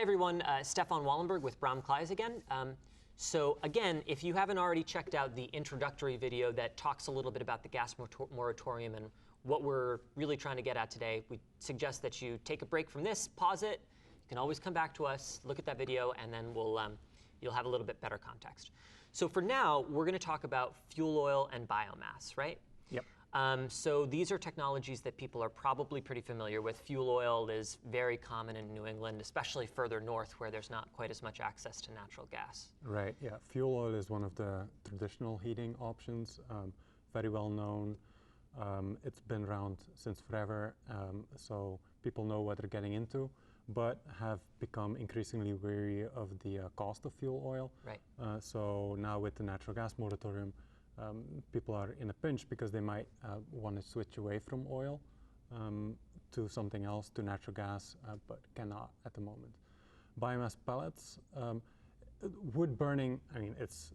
everyone, Stefan Wallenberg with Bram Kleis again. So again, if you haven't already checked out the introductory video that talks a little bit about the gas moratorium and what we're really trying to get at today, we suggest that you take a break from this, pause it. You can always come back to us, look at that video, and then you'll have a little bit better context. So for now, we're going to talk about fuel oil and biomass, right? Yep. So these are technologies that people are probably pretty familiar with. Fuel oil is very common in New England, especially further north where there's not quite as much access to natural gas. Right, yeah. Fuel oil is one of the traditional heating options, very well known. It's been around since forever, so people know what they're getting into, but have become increasingly wary of the cost of fuel oil. Right. So now with the natural gas moratorium, people are in a pinch because they might want to switch away from oil to something else, to natural gas, but cannot at the moment. Biomass pellets, wood burning, I mean, it's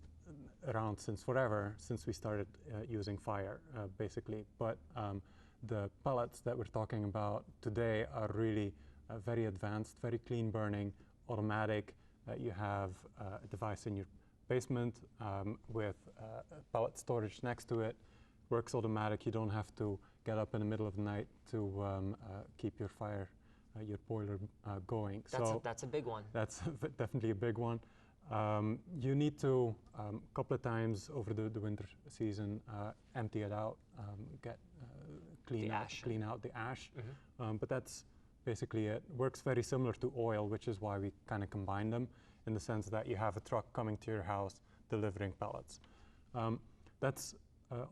around since forever, since we started using fire, basically. But the pellets that we're talking about today are really very advanced, very clean burning, automatic. You have a device in your basement with pellet storage next to it, works automatic. You don't have to get up in the middle of the night to keep your fire, your boiler going. That's a big one. That's definitely a big one. You need to, a couple of times over the winter season, empty it out, clean out the ash. Mm-hmm. But that's basically it. Works very similar to oil, which is why we kind of combine them, in the sense that you have a truck coming to your house delivering pellets. That's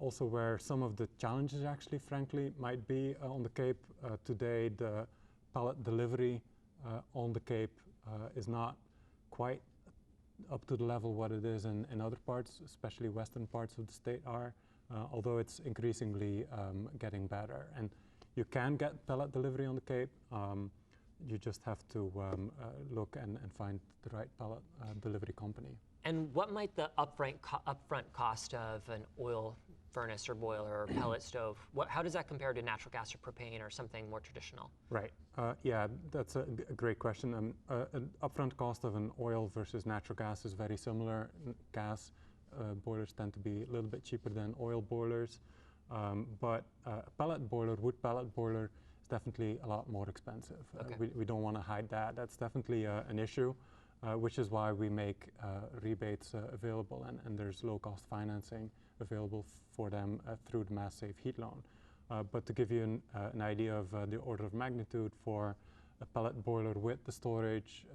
also where some of the challenges actually, frankly, might be on the Cape. Today, the pellet delivery on the Cape is not quite up to the level what it is in other parts, especially western parts of the state are, although it's increasingly getting better. And you can get pellet delivery on the Cape. You just have to look and find the right pellet delivery company. And what might the upfront cost of an oil furnace or boiler or pellet stove, how does that compare to natural gas or propane or something more traditional? Right. Yeah, that's a great question. An upfront cost of an oil versus natural gas is very similar. Gas boilers tend to be a little bit cheaper than oil boilers, but a pellet boiler, wood pellet boiler, is definitely a lot more expensive. Okay. We don't want to hide that. That's definitely an issue, which is why we make rebates available, and there's low-cost financing available for them through the Mass Save Heat Loan. But to give you an idea of the order of magnitude for a pellet boiler with the storage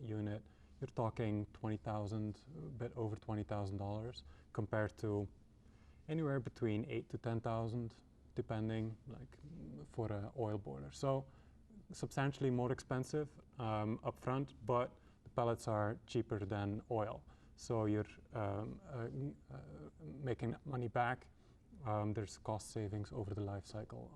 unit, you're talking $20,000, a bit over $20,000, compared to anywhere between $8,000 to $10,000, depending, like for an oil boiler. So substantially more expensive upfront, but the pellets are cheaper than oil. So you're making money back. There's cost savings over the life cycle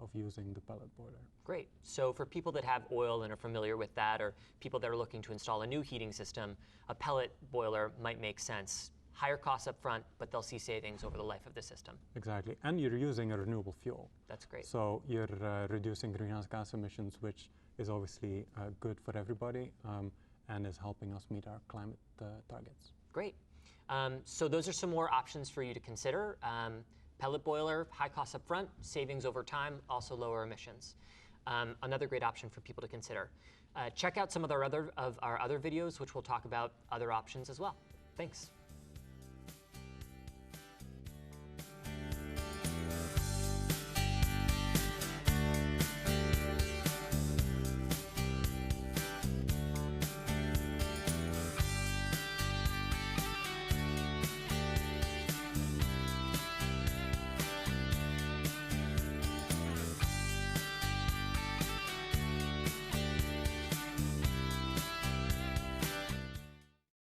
of using the pellet boiler. Great. So for people that have oil and are familiar with that, or people that are looking to install a new heating system, a pellet boiler might make sense. Higher costs up front, but they'll see savings over the life of the system. Exactly. And you're using a renewable fuel. That's great. So you're reducing greenhouse gas emissions, which is obviously good for everybody and is helping us meet our climate targets. Great. So those are some more options for you to consider. Pellet boiler, high costs up front, savings over time, also lower emissions. Another great option for people to consider. Check out some of our other videos, which will talk about other options as well. Thanks.